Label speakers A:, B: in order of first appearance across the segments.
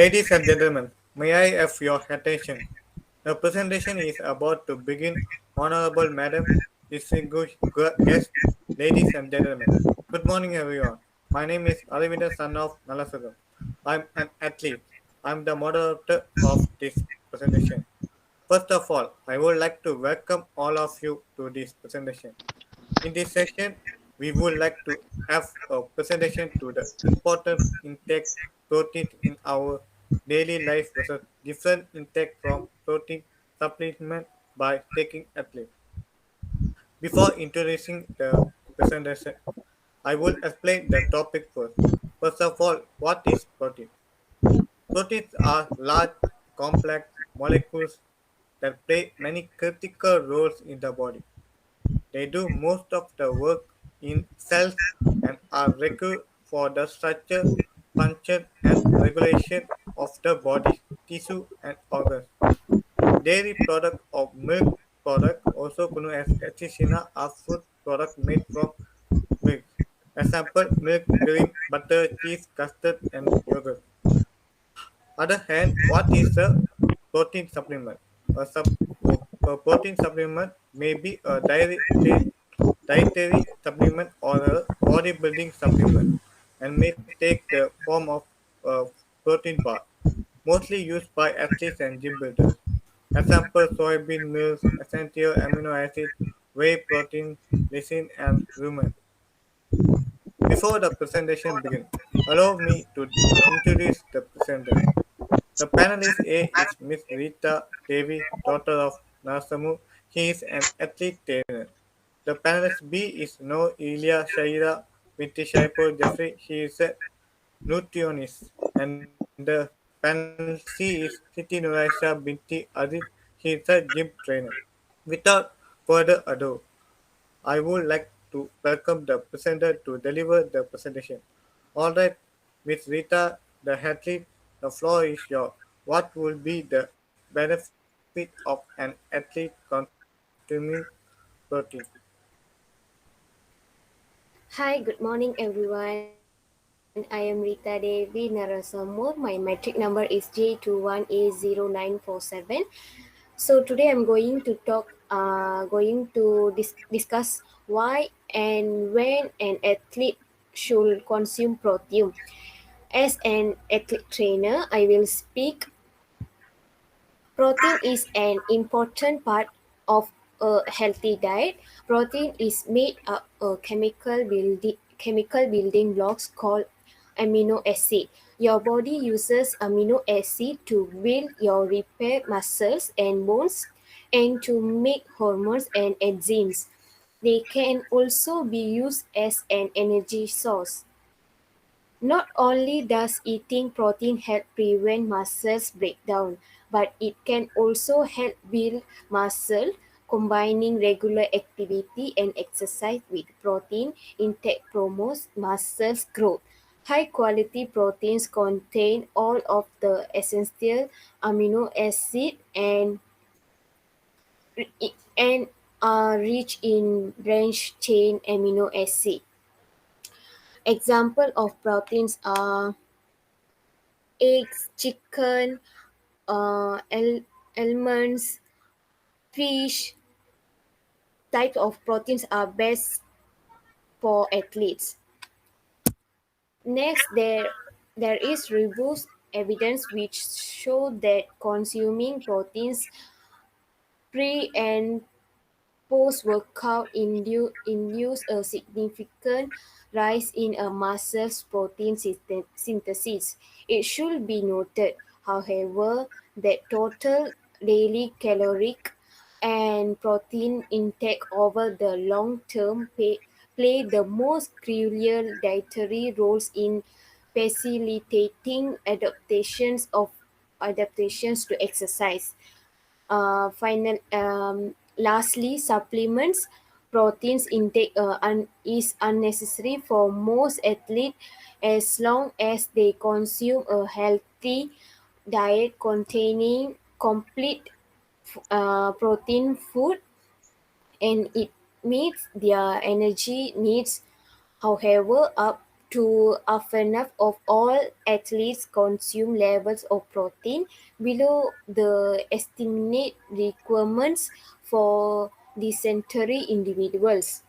A: Ladies and gentlemen, may I have your attention? The presentation is about to begin. Honorable Madam, distinguished guests, ladies and gentlemen. Good morning, everyone. My name is Arvinthan, son of Nalasagam. I'm an athlete. I'm the moderator of this presentation. First of all, I would like to welcome all of you to this presentation. In this session, we would like to have a presentation to the important intake protein in our daily life versus different intake from protein supplement by taking athlete. Before introducing the presentation, I will explain the topic first. First of all, what is protein? Proteins are large, complex molecules that play many critical roles in the body. They do most of the work in cells and are required for the structure, function, and regulation of the body, tissue, and organs. Dairy product or milk product, also known as caseina, are food products made from milk. Example: milk, cream, butter, cheese, custard, and yogurt. Other hand, what is a protein supplement? A, sub, a protein supplement may be a dietary supplement or a bodybuilding supplement and may take the form of a protein bar, mostly used by athletes and gym builders. Example soybean meal, essential amino acid, whey protein, lysine, and rumen. Before the presentation begins, allow me to introduce the presenter. The panelist A is Miss Rita Devi, daughter of Nasamu. She is an athlete trainer. The panelist B is No Iylia Shaira Binti Shaipur Jeffrey. She is a nutritionist. And the panel C is Siti Nuraisha Binti Adit. She is a gym trainer. Without further ado, I would like to welcome the presenter to deliver the presentation. Alright, Miss Rita, the athlete, the floor is yours. What will be the benefit of an athlete consuming protein?
B: Hi, good morning everyone. I am Rita Devi Narasamur. My metric number is J21A0947. So today I'm going to discuss why and when an athlete should consume protein. As an athlete trainer, I will speak. Protein is an important part of a healthy diet. Protein is made up of chemical building blocks called amino acid. Your body uses amino acid to build your repair muscles and bones and to make hormones and enzymes. They can also be used as an energy source. Not only does eating protein help prevent muscles breakdown, but it can also help build muscle. Combining regular activity and exercise with protein intake promotes muscles growth. High quality proteins contain all of the essential amino acid and are rich in branched chain amino acid. Example of proteins are eggs, chicken, almonds, fish. Types of proteins are best for athletes. Next, there is robust evidence which show that consuming proteins pre and post-workout induce a significant rise in a muscle's protein synthesis. It should be noted, however, that total daily caloric and protein intake over the long term play the most crucial dietary roles in facilitating adaptations to exercise. Lastly, supplements proteins intake is unnecessary for most athletes as long as they consume a healthy diet containing complete protein food and it meets their energy needs. However, to half of all athletes consume levels of protein below the estimated requirements for dysentery individuals.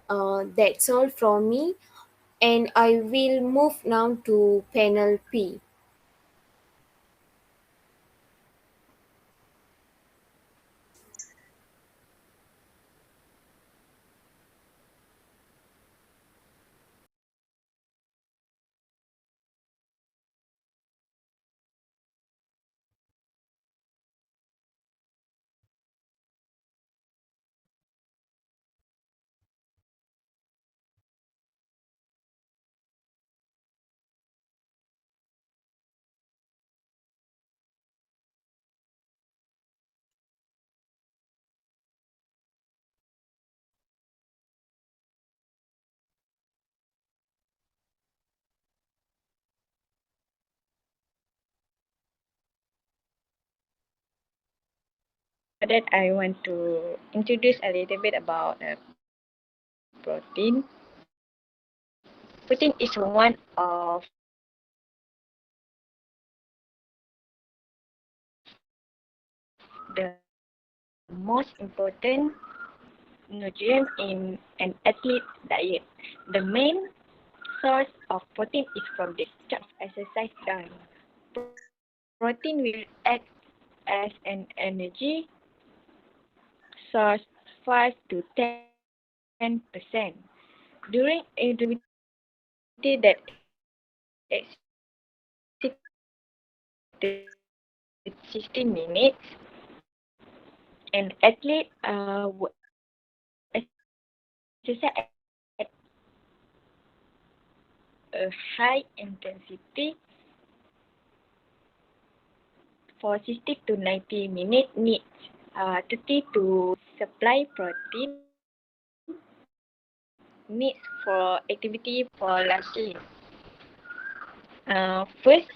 B: That's all from me, and I will move now to panel P.
C: For that, I want to introduce a little bit about protein. Protein is one of the most important nutrient in an athlete diet. The main source of protein is from the exercise done. Protein will act as an energy source 5 to 10%. During activity that exceeds 60 minutes, an athlete would exercise at a high intensity for 60 to 90 minutes needs 30 to supply protein needs for activity for lasting. First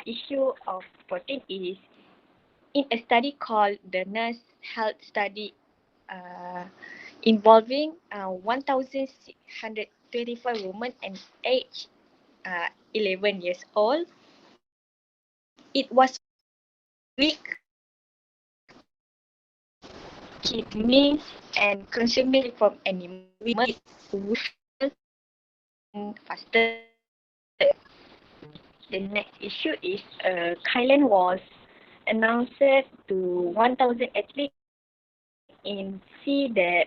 C: issue of protein is in a study called the Nurse Health Study uh, involving 1,625 women and age 11 years old. It was weak kidneys and consuming from animal faster. The next issue is Kylan was announced to 1,000 athletes in see that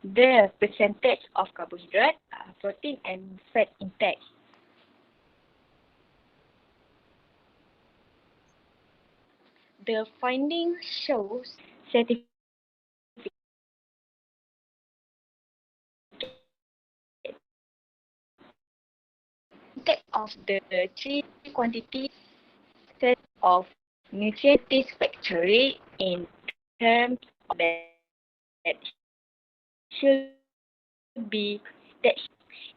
C: the percentage of carbohydrate, protein and fat intake. The findings shows certificate intake of the three quantities set of nutrient satisfactory in terms of that should be that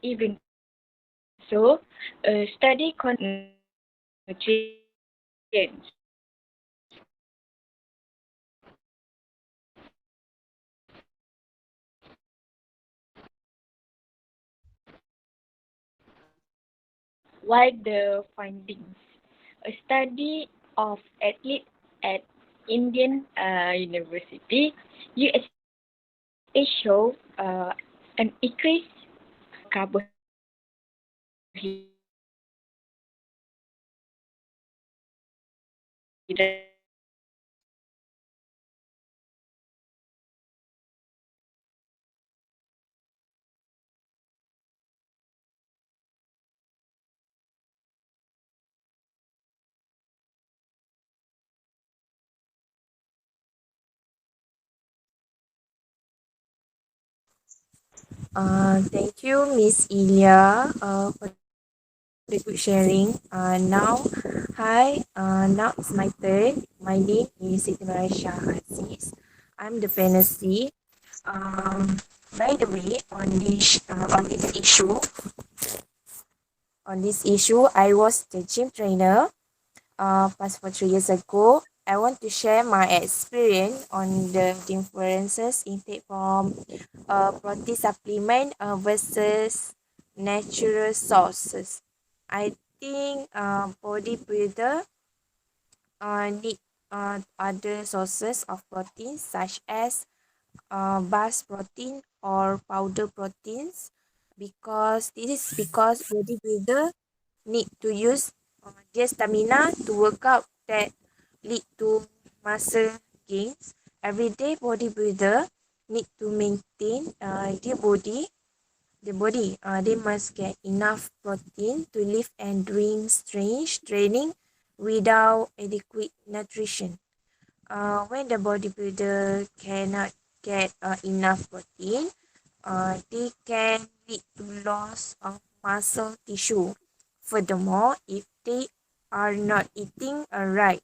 C: even so a study nutrients while the findings a study of athletes at Indian University USA show an increase carbohydrate
D: Thank you, Miss Iylia, for the good sharing. Now it's my turn. My name is Ritha Aziz. I'm the fantasy. Um, by the way, on this issue, I was the gym trainer. Past for 3 years ago. I want to share my experience on the differences intake from protein supplement versus natural sources. I think bodybuilder need other sources of protein such as bus protein or powder proteins because this is because bodybuilder need to use their stamina to work out that lead to muscle gains. Everyday bodybuilder need to maintain their body. They must get enough protein to live and doing strange training without adequate nutrition. When the bodybuilder cannot get enough protein, they can lead to loss of muscle tissue. Furthermore, if they are not eating right,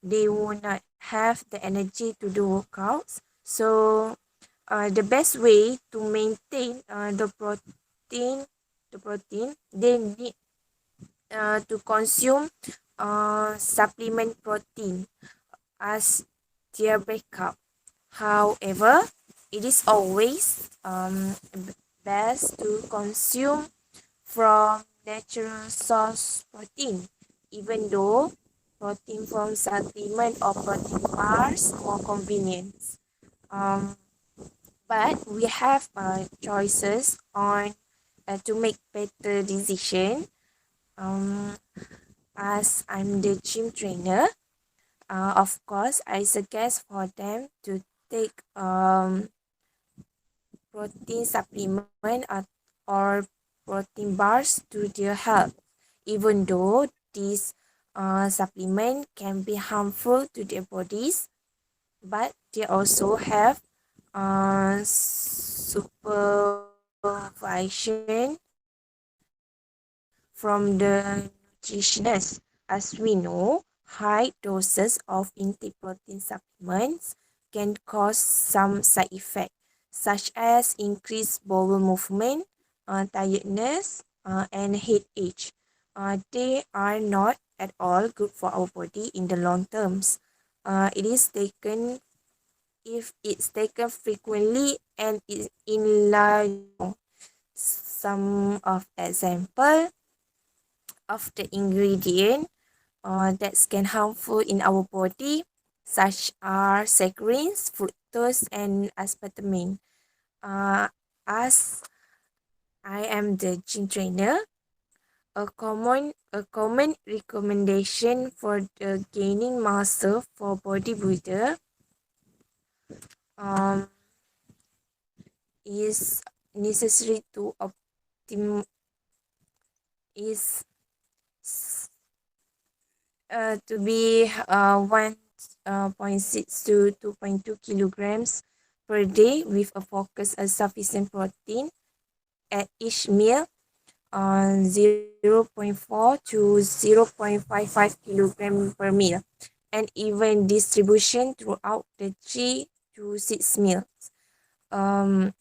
D: they will not have the energy to do workouts. So, the best way to maintain the protein they need to consume supplement protein as their backup. However, it is always best to consume from natural source protein, even though protein from supplement or protein bars more convenient. Um, but we have choices on to make better decision. Um, as I'm the gym trainer, of course, I suggest for them to take protein supplement or protein bars to their health, even though these supplement can be harmful to their bodies, but they also have supervision from the nutritionist. As we know, high doses of anti-protein supplements can cause some side effects, such as increased bowel movement, tiredness, and headache. They are not at all good for our body in the long terms. It is taken if it's taken frequently and is in large amount. Some of example of the ingredient that can harmful in our body, such are saccharins, fructose, and aspartame. Uh, as I am the gym trainer, a common recommendation for the gaining muscle for bodybuilder um, is necessary to is to be 1.6 to 2.2 kilograms per day with a focus on sufficient protein at each meal on 0.4 to 0.55 kilogram per meal and even distribution throughout the 3 to 6 meals. Um,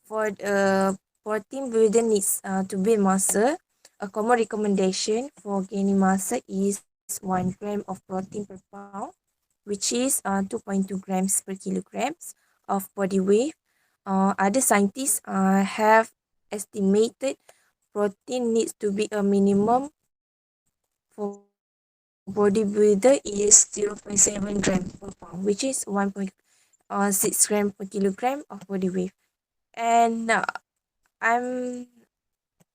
D: for the protein builder needs to build muscle, a common recommendation for gaining muscle is 1 gram of protein per pound, which is 2.2 grams per kilograms of body weight. Other scientists have estimated protein needs to be a minimum for bodybuilder is 0.7 gram per pound, which is 1.6 gram per kilogram of body weight. And I'm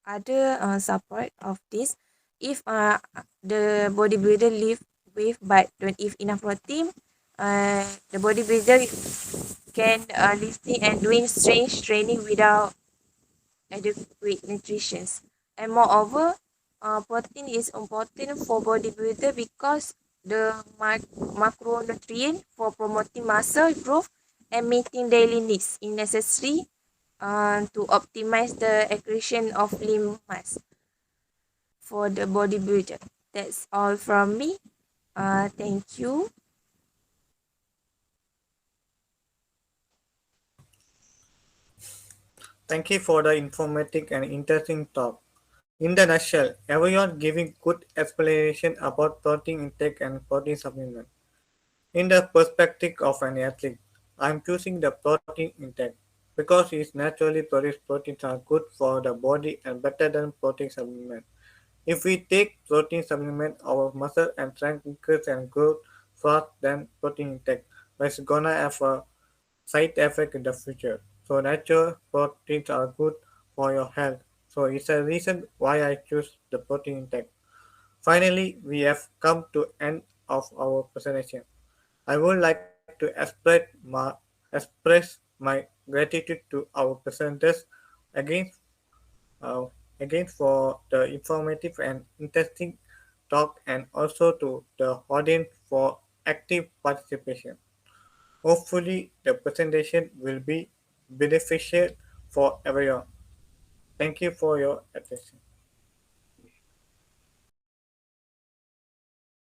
D: other support of this. If the bodybuilder lift with but don't eat enough protein, the bodybuilder can lifting and doing strange training without adequate nutrition. And moreover, protein is important for bodybuilder because the macronutrient for promoting muscle growth and meeting daily needs is necessary to optimize the accretion of lean mass for the bodybuilder. That's all from me. Thank you.
A: Thank you for the informative and interesting talk. In the nutshell, everyone giving good explanation about protein intake and protein supplement. In the perspective of an athlete, I am choosing the protein intake. because its naturally produced proteins are good for the body and better than protein supplements. If we take protein supplement, our muscle and strength increase and growth faster than protein intake, but it's gonna have a side effect in the future. So natural proteins are good for your health. So it's a reason why I choose the protein intake. Finally, we have come to end of our presentation. I would like to express my gratitude to our presenters again, uh, again for the informative and interesting talk, and also to the audience for active participation. Hopefully, the presentation will be beneficial for everyone. Thank you for your attention.